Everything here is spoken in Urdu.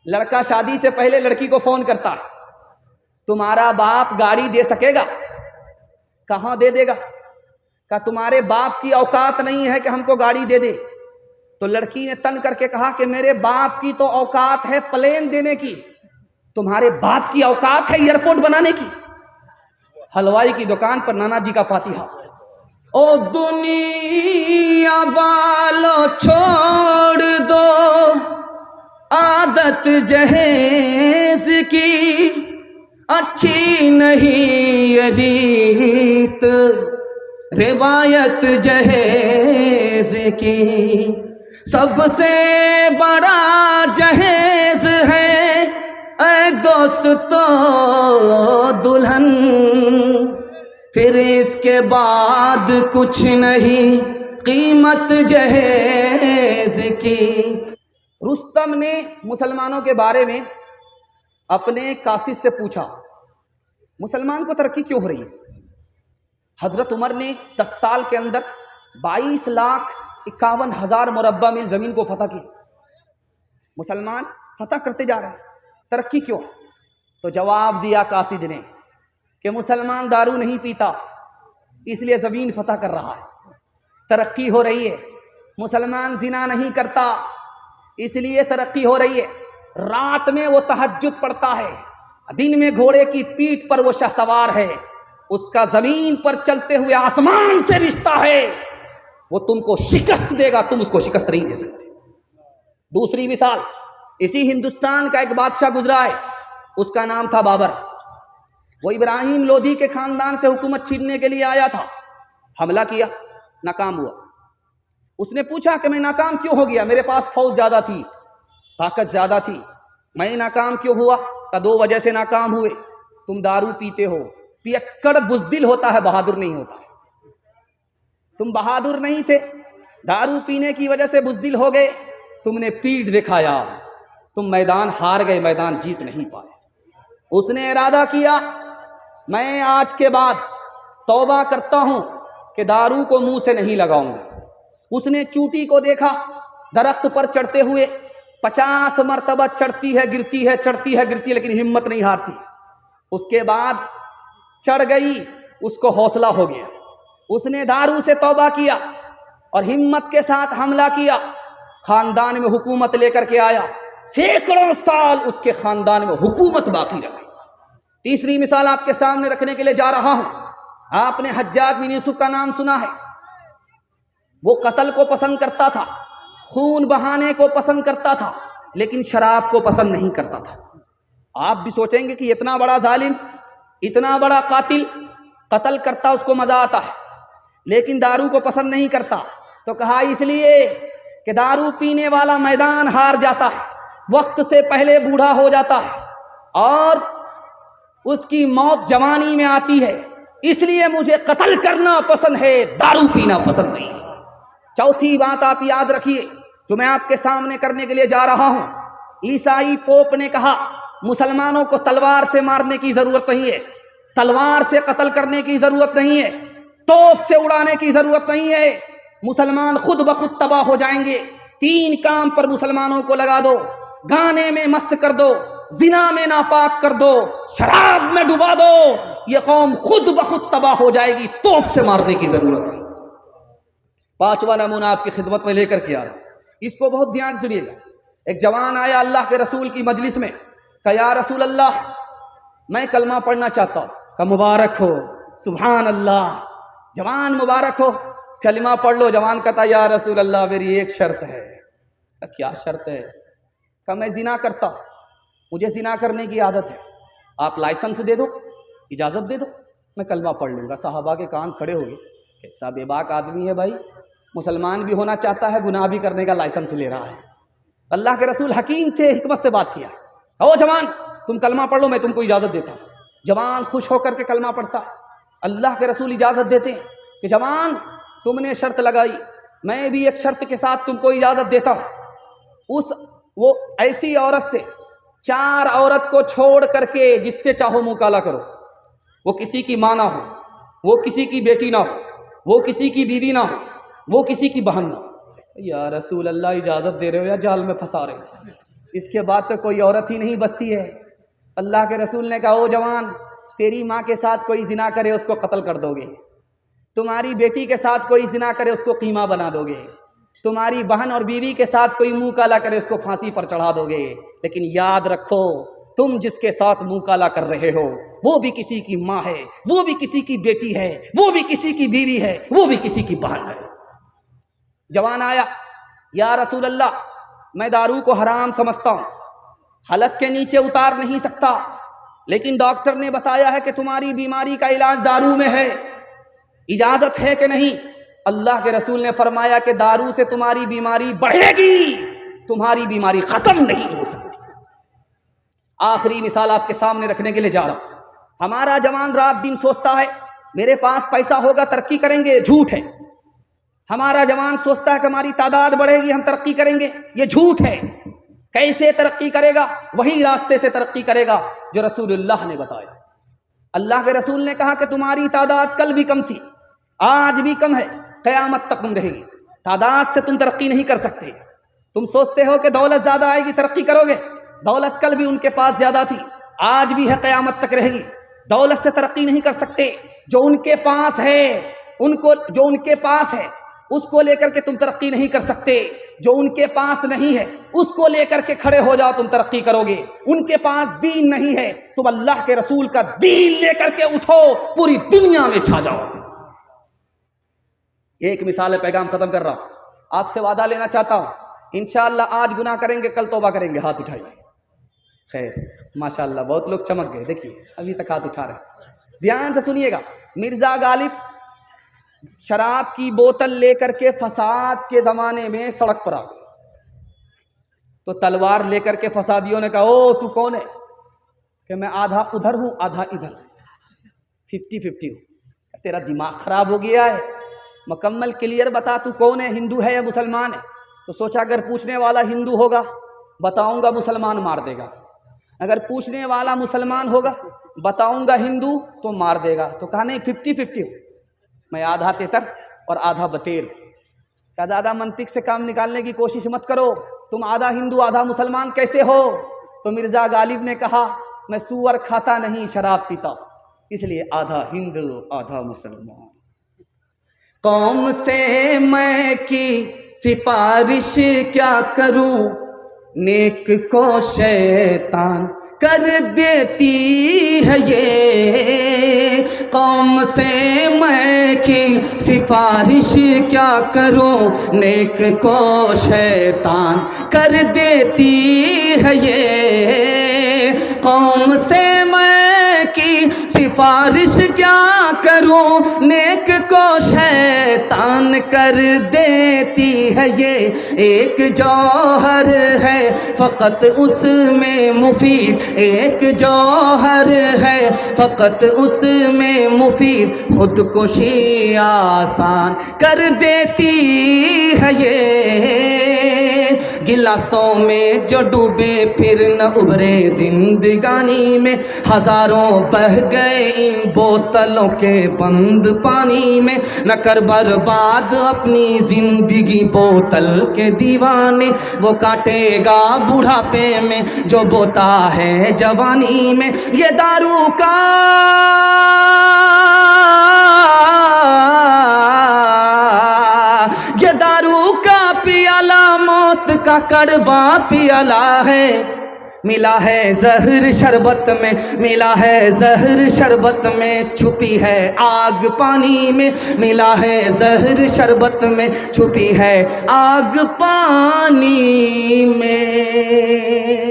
لڑکا شادی سے پہلے لڑکی کو فون کرتا ہے، تمہارا باپ گاڑی دے سکے گا؟ کہاں دے دے گا؟ کہ تمہارے باپ کی اوقات نہیں ہے کہ ہم کو گاڑی دے دے۔ تو لڑکی نے تن کر کے کہا کہ میرے باپ کی تو اوقات ہے پلین دینے کی، تمہارے باپ کی اوقات ہے ایئرپورٹ بنانے کی؟ حلوائی کی دکان پر نانا جی کا فاتحہ، او دنیا والو چھوڑ دو عادت جہیز کی، اچھی نہیں یہ ریت روایت جہیز کی، سب سے بڑا جہیز ہے اے دوستو دلہن، پھر اس کے بعد کچھ نہیں قیمت جہیز کی۔ رستم نے مسلمانوں کے بارے میں اپنے قاصد سے پوچھا، مسلمان کو ترقی کیوں ہو رہی ہے؟ حضرت عمر نے 10 سال کے اندر 22,51,000 مربع میل زمین کو فتح کی، مسلمان فتح کرتے جا رہے ہیں، ترقی کیوں؟ تو جواب دیا قاصد نے کہ مسلمان دارو نہیں پیتا اس لیے زمین فتح کر رہا ہے، ترقی ہو رہی ہے۔ مسلمان زنا نہیں کرتا اس لیے ترقی ہو رہی ہے، رات میں وہ تہجد پڑھتا ہے، دن میں گھوڑے کی پیٹھ پر وہ شہسوار ہے، اس کا زمین پر چلتے ہوئے آسمان سے رشتہ ہے، وہ تم کو شکست دے گا، تم اس کو شکست نہیں دے سکتے۔ دوسری مثال، اسی ہندوستان کا ایک بادشاہ گزرا ہے، اس کا نام تھا بابر۔ وہ ابراہیم لودھی کے خاندان سے حکومت چھیننے کے لیے آیا تھا، حملہ کیا، ناکام ہوا۔ اس نے پوچھا کہ میں ناکام کیوں ہو گیا؟ میرے پاس فوج زیادہ تھی، طاقت زیادہ تھی، میں ناکام کیوں ہوا؟ کہ 2 وجہ سے ناکام ہوئے، تم دارو پیتے ہو، پیکڑ بزدل ہوتا ہے، بہادر نہیں ہوتا، تم بہادر نہیں تھے، دارو پینے کی وجہ سے بزدل ہو گئے، تم نے پیٹھ دکھایا، تم میدان ہار گئے، میدان جیت نہیں پائے۔ اس نے ارادہ کیا میں آج کے بعد توبہ کرتا ہوں کہ دارو کو منہ سے نہیں لگاؤں گا۔ اس نے چونٹی کو دیکھا درخت پر چڑھتے ہوئے، 50 مرتبہ چڑھتی ہے گرتی ہے، چڑھتی ہے گرتی ہے، لیکن ہمت نہیں ہارتی۔ اس کے بعد چڑھ گئی، اس کو حوصلہ ہو گیا، اس نے دارو سے توبہ کیا اور ہمت کے ساتھ حملہ کیا، خاندان میں حکومت لے کر کے آیا، سینکڑوں سال اس کے خاندان میں حکومت باقی رہ گئی۔ تیسری مثال آپ کے سامنے رکھنے کے لیے جا رہا ہوں، آپ نے حجاج بن یوسف کا نام سنا ہے، وہ قتل کو پسند کرتا تھا، خون بہانے کو پسند کرتا تھا، لیکن شراب کو پسند نہیں کرتا تھا۔ آپ بھی سوچیں گے کہ اتنا بڑا ظالم، اتنا بڑا قاتل، قتل کرتا اس کو مزہ آتا ہے، لیکن دارو کو پسند نہیں کرتا۔ تو کہا اس لیے کہ دارو پینے والا میدان ہار جاتا ہے، وقت سے پہلے بوڑھا ہو جاتا ہے اور اس کی موت جوانی میں آتی ہے، اس لیے مجھے قتل کرنا پسند ہے، دارو پینا پسند نہیں۔ چوتھی بات آپ یاد رکھیے جو میں آپ کے سامنے کرنے کے لیے جا رہا ہوں، عیسائی پوپ نے کہا مسلمانوں کو تلوار سے مارنے کی ضرورت نہیں ہے، تلوار سے قتل کرنے کی ضرورت نہیں ہے، توپ سے اڑانے کی ضرورت نہیں ہے، مسلمان خود بخود تباہ ہو جائیں گے۔ 3 کام پر مسلمانوں کو لگا دو، گانے میں مست کر دو، زنا میں ناپاک کر دو، شراب میں ڈبا دو، یہ قوم خود بخود تباہ ہو جائے گی، توپ سے مارنے کی ضرورت نہیں۔ 5واں نمونہ آپ کی خدمت میں لے کر کے آ رہا ہوں، اس کو بہت دھیان سے سنیے گا۔ ایک جوان آیا اللہ کے رسول کی مجلس میں، کہ یا رسول اللہ میں کلمہ پڑھنا چاہتا ہوں۔ کہ مبارک ہو، سبحان اللہ، جوان مبارک ہو، کلمہ پڑھ لو۔ جوان کہتا یا رسول اللہ میری ایک شرط ہے۔ کہ کیا شرط ہے؟ کہ میں زنا کرتا ہوں، مجھے زنا کرنے کی عادت ہے، آپ لائسنس دے دو، اجازت دے دو، میں کلمہ پڑھ لوں گا۔ صحابہ کے کان کھڑے ہو گئے، کیسا بے باک آدمی ہے بھائی، مسلمان بھی ہونا چاہتا ہے، گناہ بھی کرنے کا لائسنس لے رہا ہے۔ اللہ کے رسول حکیم تھے، حکمت سے بات کیا، او جوان تم کلمہ پڑھ لو، میں تم کو اجازت دیتا ہوں۔ جوان خوش ہو کر کے کلمہ پڑھتا ہے، اللہ کے رسول اجازت دیتے ہیں کہ جوان تم نے شرط لگائی، میں بھی ایک شرط کے ساتھ تم کو اجازت دیتا ہوں۔ وہ ایسی عورت سے 4 عورت کو چھوڑ کر کے جس سے چاہو مکالہ کرو، وہ کسی کی ماں نہ ہو، وہ کسی کی بیٹی نہ ہو، وہ کسی کی بیوی نہ ہو، وہ کسی کی بہن نہ ہو۔ یا رسول اللہ اجازت دے رہے ہو یا جال میں پھنسا رہے ہو؟ اس کے بعد تو کوئی عورت ہی نہیں بستی ہے۔ اللہ کے رسول نے کہا او جوان، تیری ماں کے ساتھ کوئی زنا کرے اس کو قتل کر دو گے، تمہاری بیٹی کے ساتھ کوئی زنا کرے اس کو قیمہ بنا دو گے، تمہاری بہن اور بیوی کے ساتھ کوئی منہ کالا کرے اس کو پھانسی پر چڑھا دو گے، لیکن یاد رکھو تم جس کے ساتھ منہ کالا کر رہے ہو وہ بھی کسی کی ماں ہے، وہ بھی کسی کی بیٹی ہے، وہ بھی کسی کی بیوی ہے، وہ بھی کسی کی بہن ہے۔ جوان آیا، یا رسول اللہ میں دارو کو حرام سمجھتا ہوں، حلق کے نیچے اتار نہیں سکتا، لیکن ڈاکٹر نے بتایا ہے کہ تمہاری بیماری کا علاج دارو میں ہے، اجازت ہے کہ نہیں؟ اللہ کے رسول نے فرمایا کہ دارو سے تمہاری بیماری بڑھے گی، تمہاری بیماری ختم نہیں ہو سکتی۔ آخری مثال آپ کے سامنے رکھنے کے لیے جا رہا ہوں۔ ہمارا جوان رات دن سوچتا ہے میرے پاس پیسہ ہوگا ترقی کریں گے، جھوٹ ہے۔ ہمارا جوان سوچتا ہے کہ ہماری تعداد بڑھے گی ہم ترقی کریں گے، یہ جھوٹ ہے۔ کیسے ترقی کرے گا؟ وہی راستے سے ترقی کرے گا جو رسول اللہ نے بتایا۔ اللہ کے رسول نے کہا کہ تمہاری تعداد کل بھی کم تھی، آج بھی کم ہے، قیامت تک کم رہے گی۔ تعداد سے تم ترقی نہیں کر سکتے۔ تم سوچتے ہو کہ دولت زیادہ آئے گی ترقی کرو گے، دولت کل بھی ان کے پاس زیادہ تھی، آج بھی ہے، قیامت تک رہے گی۔ دولت سے ترقی نہیں کر سکتے، جو ان کے پاس ہے جو ان کے پاس ہے اس کو لے کر کے تم ترقی نہیں کر سکتے، جو ان کے پاس نہیں ہے اس کو لے کر کے کھڑے ہو جاؤ تم ترقی کرو گے۔ ان کے پاس دین نہیں ہے، تم اللہ کے رسول کا دین لے کر کے اٹھو، پوری دنیا میں چھا جاؤ گے۔ ایک مثال ہے، پیغام ختم کر رہا ہوں۔ آپ سے وعدہ لینا چاہتا ہوں، انشاءاللہ آج گناہ کریں گے کل توبہ کریں گے، ہاتھ اٹھائیے۔ خیر ماشاءاللہ بہت لوگ چمک گئے، دیکھیے ابھی تک ہاتھ اٹھا رہے ہیں۔ دھیان سے سنیے گا، مرزا غالب شراب کی بوتل لے کر کے فساد کے زمانے میں سڑک پر آ گئے، تو تلوار لے کر کے فسادیوں نے کہا او تو کون ہے؟ کہ میں آدھا ادھر ہوں آدھا ادھر ہوں، 50-50 ہوں۔ تیرا دماغ خراب ہو گیا ہے، مکمل کلیئر بتا تو کون ہے، ہندو ہے یا مسلمان ہے؟ تو سوچا اگر پوچھنے والا ہندو ہوگا بتاؤں گا مسلمان مار دے گا، اگر پوچھنے والا مسلمان ہوگا بتاؤں گا ہندو تو مار دے گا، تو کہا نہیں 50-50 ہوں، میں آدھا تیتر اور آدھا بٹیر ہوں۔ کہا زیادہ منطق سے کام نکالنے کی کوشش مت کرو، تم آدھا ہندو آدھا مسلمان کیسے ہو؟ تو مرزا غالب نے کہا میں سور کھاتا نہیں شراب پیتا، اس لیے آدھا ہندو آدھا مسلمان۔ قوم سے میں کی سفارش کیا کروں، نیک کو شیطان کر دیتی ہے یہ، قوم سے میں کی سفارش کیا کروں، نیک کو شیطان کر دیتی ہے یہ، قوم سے میں کی سفارش کیا کروں، نیک کو شیطان کر دیتی ہے یہ، ایک جوہر ہے فقط اس میں مفید، ایک جوہر ہے فقط اس میں مفید، خودکشی آسان کر دیتی ہے یہ، گلاسوں میں جو ڈوبے پھر نہ ابھرے زندگانی میں، ہزاروں بہہ گئے ان بوتلوں کے بند پانی میں، نہ کر برباد اپنی زندگی بوتل کے دیوانے، وہ کاٹے گا بڑھاپے میں جو بوتا ہے جوانی میں، یہ دارو کا پیالہ موت کا کڑوا پیالہ ہے، ملا ہے زہر شربت میں، ملا ہے زہر شربت میں، چھپی ہے آگ پانی میں، ملا ہے زہر شربت میں، چھپی ہے آگ پانی میں۔